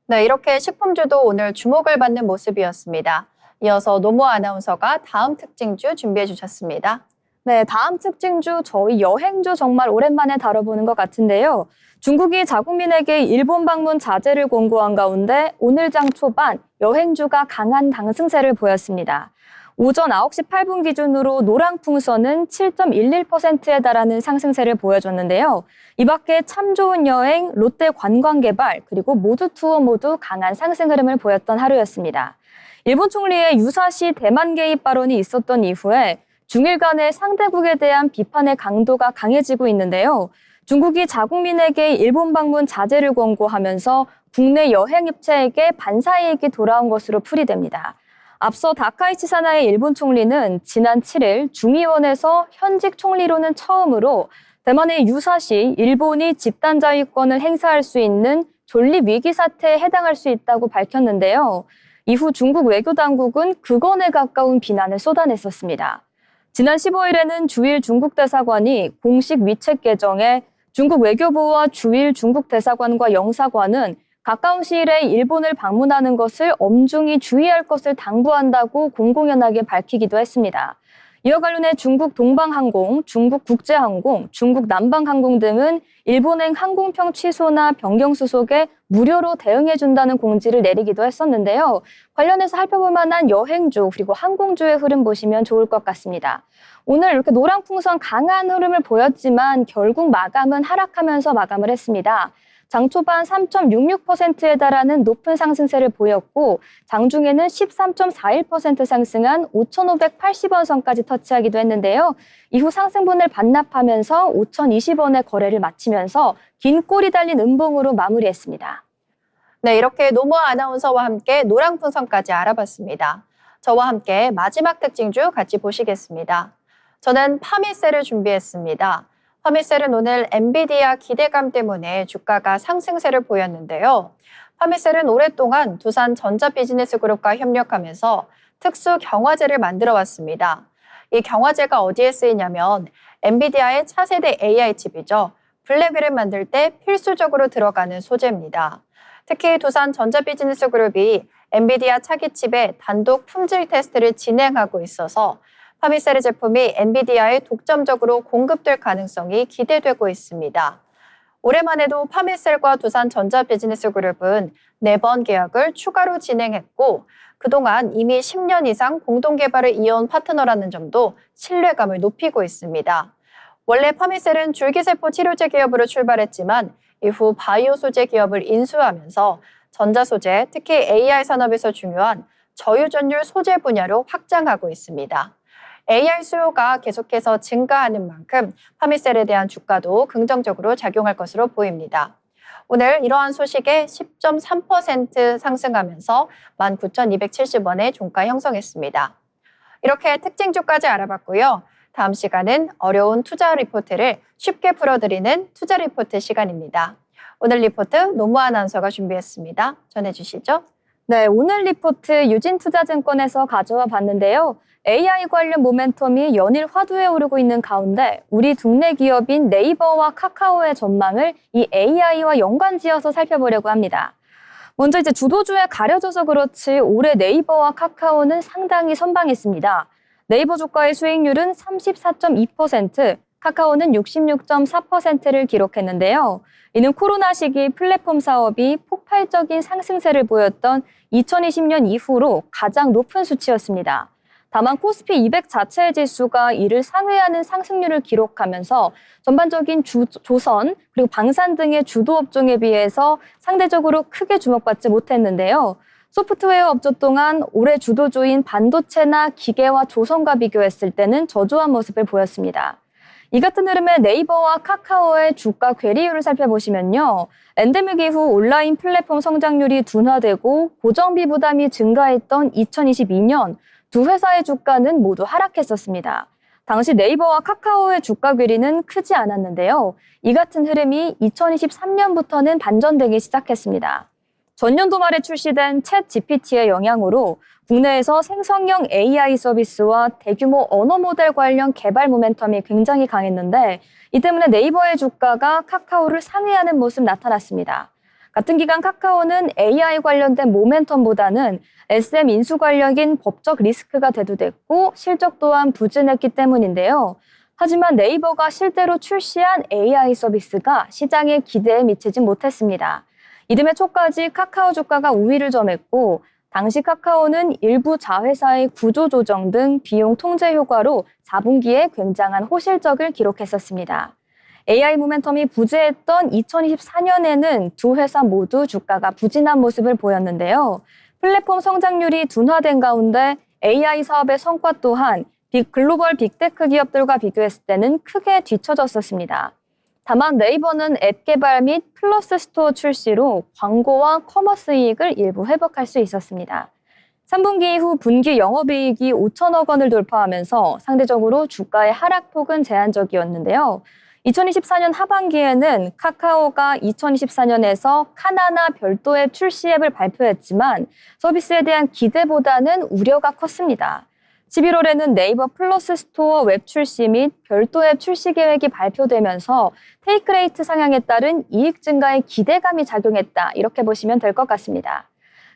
네, 이렇게 식품주도 오늘 주목을 받는 모습이었습니다. 이어서 노모 아나운서가 다음 특징주 준비해 주셨습니다. 네, 다음 특징주 저희 여행주 정말 오랜만에 다뤄보는 것 같은데요. 중국이 자국민에게 일본 방문 자제를 권고한 가운데 오늘 장 초반 여행주가 강한 강승세를 보였습니다. 오전 9시 8분 기준으로 노랑풍선은 7.11%에 달하는 상승세를 보여줬는데요. 이 밖에 참 좋은 여행, 롯데 관광개발, 그리고 모두 투어 모두 강한 상승 흐름을 보였던 하루였습니다. 일본 총리의 유사시 대만 개입 발언이 있었던 이후에 중일 간의 상대국에 대한 비판의 강도가 강해지고 있는데요. 중국이 자국민에게 일본 방문 자제를 권고하면서 국내 여행 업체에게 반사이익이 돌아온 것으로 풀이됩니다. 앞서 다카이치 사나의 일본 총리는 지난 7일 중의원에서 현직 총리로는 처음으로 대만의 유사시 일본이 집단 자위권을 행사할 수 있는 존립 위기 사태에 해당할 수 있다고 밝혔는데요. 이후 중국 외교당국은 극언에 가까운 비난을 쏟아냈었습니다. 지난 15일에는 주일 중국 대사관이 공식 위챗 계정에 중국 외교부와 주일 중국 대사관과 영사관은 가까운 시일에 일본을 방문하는 것을 엄중히 주의할 것을 당부한다고 공공연하게 밝히기도 했습니다. 이와 관련해 중국 동방항공, 중국 국제항공, 중국 남방항공 등은 일본행 항공편 취소나 변경 수속에 무료로 대응해준다는 공지를 내리기도 했었는데요. 관련해서 살펴볼 만한 여행주 그리고 항공주의 흐름 보시면 좋을 것 같습니다. 오늘 이렇게 노랑풍선 강한 흐름을 보였지만 결국 마감은 하락하면서 마감을 했습니다. 장 초반 3.66%에 달하는 높은 상승세를 보였고 장중에는 13.41% 상승한 5,580원 선까지 터치하기도 했는데요. 이후 상승분을 반납하면서 5,020원의 거래를 마치면서 긴 꼬리 달린 음봉으로 마무리했습니다. 네, 이렇게 노모 아나운서와 함께 노랑풍선까지 알아봤습니다. 저와 함께 마지막 특징주 같이 보시겠습니다. 저는 파미셀을 준비했습니다. 파미셀은 오늘 엔비디아 기대감 때문에 주가가 상승세를 보였는데요. 파미셀은 오랫동안 두산 전자비즈니스그룹과 협력하면서 특수 경화제를 만들어 왔습니다. 이 경화제가 어디에 쓰이냐면 엔비디아의 차세대 AI 칩이죠. 블랙웰을 만들 때 필수적으로 들어가는 소재입니다. 특히 두산 전자비즈니스그룹이 엔비디아 차기 칩의 단독 품질 테스트를 진행하고 있어서 파미셀의 제품이 엔비디아에 독점적으로 공급될 가능성이 기대되고 있습니다. 올해만 해도 파미셀과 두산 전자비즈니스그룹은 4번 계약을 추가로 진행했고 그동안 이미 10년 이상 공동 개발을 이어온 파트너라는 점도 신뢰감을 높이고 있습니다. 원래 파미셀은 줄기세포 치료제 기업으로 출발했지만 이후 바이오 소재 기업을 인수하면서 전자소재, 특히 AI 산업에서 중요한 저유전율 소재 분야로 확장하고 있습니다. AI 수요가 계속해서 증가하는 만큼 파미셀에 대한 주가도 긍정적으로 작용할 것으로 보입니다. 오늘 이러한 소식에 10.3% 상승하면서 19,270원의 종가 형성했습니다. 이렇게 특징주까지 알아봤고요. 다음 시간은 어려운 투자 리포트를 쉽게 풀어드리는 투자 리포트 시간입니다. 오늘 리포트 노무 아나운서가 준비했습니다. 전해주시죠. 네, 오늘 리포트 유진투자증권에서 가져와 봤는데요. AI 관련 모멘텀이 연일 화두에 오르고 있는 가운데 우리 국내 기업인 네이버와 카카오의 전망을 이 AI와 연관지어서 살펴보려고 합니다. 먼저 이제 주도주에 가려져서 그렇지 올해 네이버와 카카오는 상당히 선방했습니다. 네이버 주가의 수익률은 34.2%, 카카오는 66.4%를 기록했는데요. 이는 코로나 시기 플랫폼 사업이 폭발적인 상승세를 보였던 2020년 이후로 가장 높은 수치였습니다. 다만 코스피 200 자체의 지수가 이를 상회하는 상승률을 기록하면서 전반적인 조선 그리고 방산 등의 주도 업종에 비해서 상대적으로 크게 주목받지 못했는데요. 소프트웨어 업종 동안 올해 주도주인 반도체나 기계와 조선과 비교했을 때는 저조한 모습을 보였습니다. 이 같은 흐름에 네이버와 카카오의 주가 괴리율을 살펴보시면요. 엔데믹 이후 온라인 플랫폼 성장률이 둔화되고 고정비 부담이 증가했던 2022년 두 회사의 주가는 모두 하락했었습니다. 당시 네이버와 카카오의 주가 괴리는 크지 않았는데요. 이 같은 흐름이 2023년부터는 반전되기 시작했습니다. 전년도 말에 출시된 챗 GPT의 영향으로 국내에서 생성형 AI 서비스와 대규모 언어 모델 관련 개발 모멘텀이 굉장히 강했는데 이 때문에 네이버의 주가가 카카오를 상회하는 모습 나타났습니다. 같은 기간 카카오는 AI 관련된 모멘텀보다는 SM 인수 관련인 법적 리스크가 대두됐고 실적 또한 부진했기 때문인데요. 하지만 네이버가 실제로 출시한 AI 서비스가 시장의 기대에 미치지 못했습니다. 이듬해 초까지 카카오 주가가 우위를 점했고 당시 카카오는 일부 자회사의 구조 조정 등 비용 통제 효과로 4분기에 굉장한 호실적을 기록했었습니다. AI 모멘텀이 부재했던 2024년에는 두 회사 모두 주가가 부진한 모습을 보였는데요. 플랫폼 성장률이 둔화된 가운데 AI 사업의 성과 또한 글로벌 빅테크 기업들과 비교했을 때는 크게 뒤처졌었습니다. 다만 네이버는 앱 개발 및 플러스 스토어 출시로 광고와 커머스 이익을 일부 회복할 수 있었습니다. 3분기 이후 분기 영업이익이 5천억 원을 돌파하면서 상대적으로 주가의 하락폭은 제한적이었는데요. 2024년 하반기에는 카카오가 2024년에서 카나나 별도 앱 출시 앱을 발표했지만 서비스에 대한 기대보다는 우려가 컸습니다. 11월에는 네이버 플러스 스토어 웹 출시 및 별도 앱 출시 계획이 발표되면서 테이크 레이트 상향에 따른 이익 증가의 기대감이 작용했다. 이렇게 보시면 될 것 같습니다.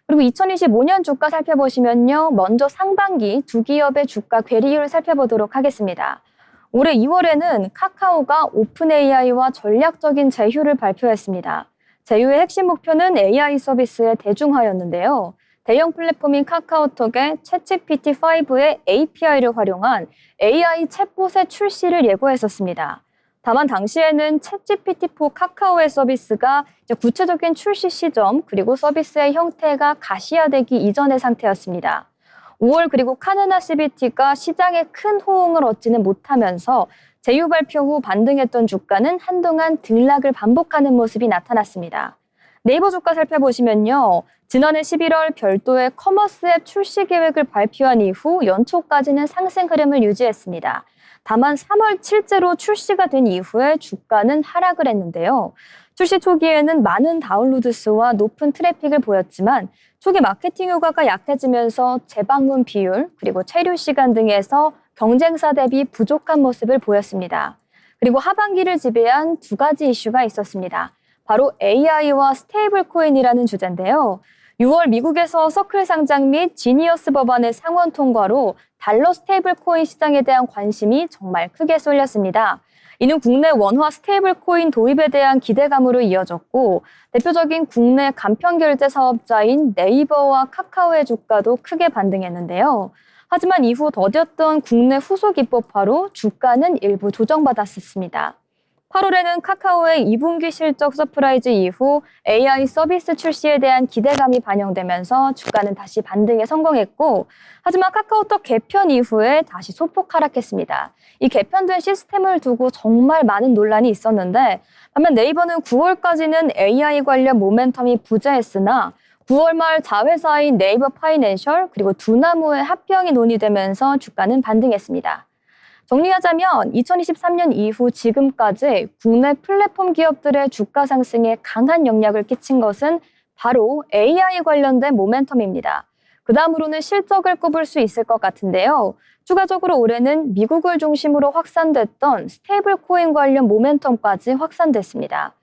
그리고 2025년 주가 살펴보시면요. 먼저 상반기 두 기업의 주가 괴리율을 살펴보도록 하겠습니다. 올해 2월에는 카카오가 오픈 AI와 전략적인 제휴를 발표했습니다. 제휴의 핵심 목표는 AI 서비스의 대중화였는데요. 대형 플랫폼인 카카오톡의 챗GPT5의 API를 활용한 AI 챗봇의 출시를 예고했었습니다. 다만 당시에는 챗GPT4 카카오의 서비스가 구체적인 출시 시점 그리고 서비스의 형태가 가시화되기 이전의 상태였습니다. 5월 그리고 카나나 CBT가 시장에 큰 호응을 얻지는 못하면서 제휴 발표 후 반등했던 주가는 한동안 등락을 반복하는 모습이 나타났습니다. 네이버 주가 살펴보시면요. 지난해 11월 별도의 커머스 앱 출시 계획을 발표한 이후 연초까지는 상승 흐름을 유지했습니다. 다만 3월 실제로 출시가 된 이후에 주가는 하락을 했는데요. 출시 초기에는 많은 다운로드 수와 높은 트래픽을 보였지만 초기 마케팅 효과가 약해지면서 재방문 비율 그리고 체류 시간 등에서 경쟁사 대비 부족한 모습을 보였습니다. 그리고 하반기를 지배한 두 가지 이슈가 있었습니다. 바로 AI와 스테이블 코인이라는 주제인데요. 6월 미국에서 서클 상장 및 지니어스 법안의 상원 통과로 달러 스테이블 코인 시장에 대한 관심이 정말 크게 쏠렸습니다. 이는 국내 원화 스테이블 코인 도입에 대한 기대감으로 이어졌고 대표적인 국내 간편 결제 사업자인 네이버와 카카오의 주가도 크게 반등했는데요. 하지만 이후 더뎠던 국내 후속 입법화로 주가는 일부 조정받았습니다. 8월에는 카카오의 2분기 실적 서프라이즈 이후 AI 서비스 출시에 대한 기대감이 반영되면서 주가는 다시 반등에 성공했고 하지만 카카오톡 개편 이후에 다시 소폭 하락했습니다. 이 개편된 시스템을 두고 정말 많은 논란이 있었는데 반면 네이버는 9월까지는 AI 관련 모멘텀이 부재했으나 9월 말 자회사인 네이버 파이낸셜 그리고 두나무의 합병이 논의되면서 주가는 반등했습니다. 정리하자면 2023년 이후 지금까지 국내 플랫폼 기업들의 주가 상승에 강한 영향을 끼친 것은 바로 AI 관련된 모멘텀입니다. 그 다음으로는 실적을 꼽을 수 있을 것 같은데요. 추가적으로 올해는 미국을 중심으로 확산됐던 스테이블 코인 관련 모멘텀까지 확산됐습니다.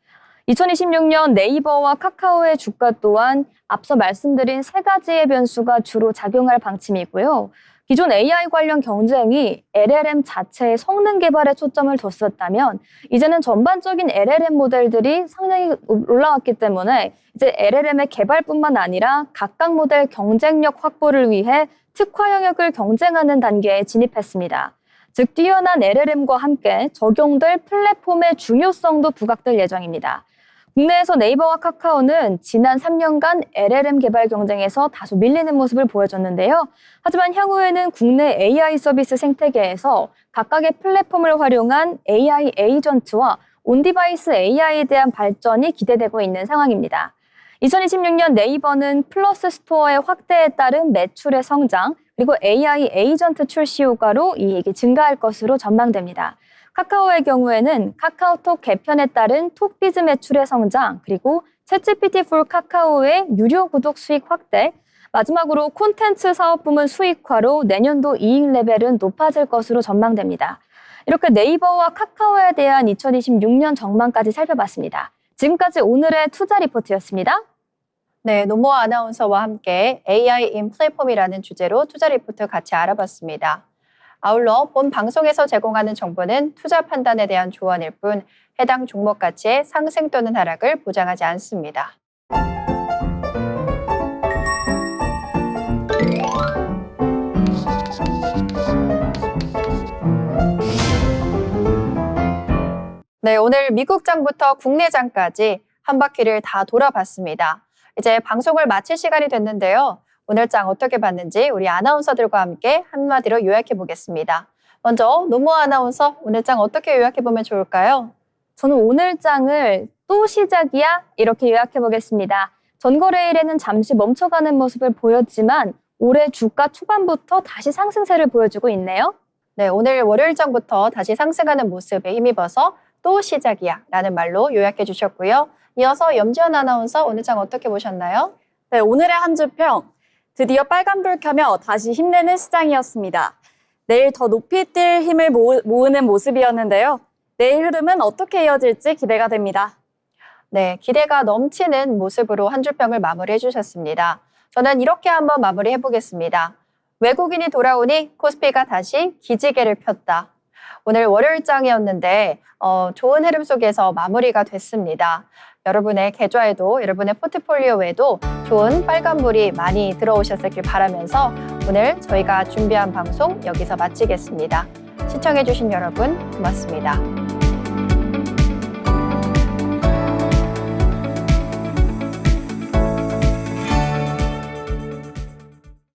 2026년 네이버와 카카오의 주가 또한 앞서 말씀드린 세 가지의 변수가 주로 작용할 방침이고요. 기존 AI 관련 경쟁이 LLM 자체의 성능 개발에 초점을 뒀었다면 이제는 전반적인 LLM 모델들이 상당히 올라왔기 때문에 이제 LLM의 개발뿐만 아니라 각각 모델 경쟁력 확보를 위해 특화 영역을 경쟁하는 단계에 진입했습니다. 즉 뛰어난 LLM과 함께 적용될 플랫폼의 중요성도 부각될 예정입니다. 국내에서 네이버와 카카오는 지난 3년간 LLM 개발 경쟁에서 다소 밀리는 모습을 보여줬는데요. 하지만 향후에는 국내 AI 서비스 생태계에서 각각의 플랫폼을 활용한 AI 에이전트와 온디바이스 AI에 대한 발전이 기대되고 있는 상황입니다. 2026년 네이버는 플러스 스토어의 확대에 따른 매출의 성장, 그리고 AI 에이전트 출시 효과로 이익이 증가할 것으로 전망됩니다. 카카오의 경우에는 카카오톡 개편에 따른 톡비즈 매출의 성장, 그리고 챗GPT for 카카오의 유료 구독 수익 확대, 마지막으로 콘텐츠 사업 부문 수익화로 내년도 이익 레벨은 높아질 것으로 전망됩니다. 이렇게 네이버와 카카오에 대한 2026년 전망까지 살펴봤습니다. 지금까지 오늘의 투자 리포트였습니다. 네, 노모아 아나운서와 함께 AI 인 플랫폼이라는 주제로 투자 리포트 같이 알아봤습니다. 아울러 본 방송에서 제공하는 정보는 투자 판단에 대한 조언일 뿐 해당 종목 가치의 상승 또는 하락을 보장하지 않습니다. 네, 오늘 미국장부터 국내장까지 한 바퀴를 다 돌아봤습니다. 이제 방송을 마칠 시간이 됐는데요. 오늘 장 어떻게 봤는지 우리 아나운서들과 함께 한마디로 요약해 보겠습니다. 먼저 노모아 아나운서, 오늘 장 어떻게 요약해 보면 좋을까요? 저는 오늘 장을 또 시작이야? 이렇게 요약해 보겠습니다. 전거래일에는 잠시 멈춰가는 모습을 보였지만 올해 주가 초반부터 다시 상승세를 보여주고 있네요. 네, 오늘 월요일장부터 다시 상승하는 모습에 힘입어서 또 시작이야 라는 말로 요약해 주셨고요. 이어서 염지연 아나운서, 오늘 장 어떻게 보셨나요? 네, 오늘의 한 주 평. 드디어 빨간불 켜며 다시 힘내는 시장이었습니다. 내일 더 높이 뛸 힘을 모으는 모습이었는데요. 내일 흐름은 어떻게 이어질지 기대가 됩니다. 네, 기대가 넘치는 모습으로 한 주평을 마무리해 주셨습니다. 저는 이렇게 한번 마무리해 보겠습니다. 외국인이 돌아오니 코스피가 다시 기지개를 폈다. 오늘 월요일장이었는데 좋은 흐름 속에서 마무리가 됐습니다. 여러분의 계좌에도 여러분의 포트폴리오에도 좋은 빨간불이 많이 들어오셨길 바라면서 오늘 저희가 준비한 방송 여기서 마치겠습니다. 시청해주신 여러분 고맙습니다.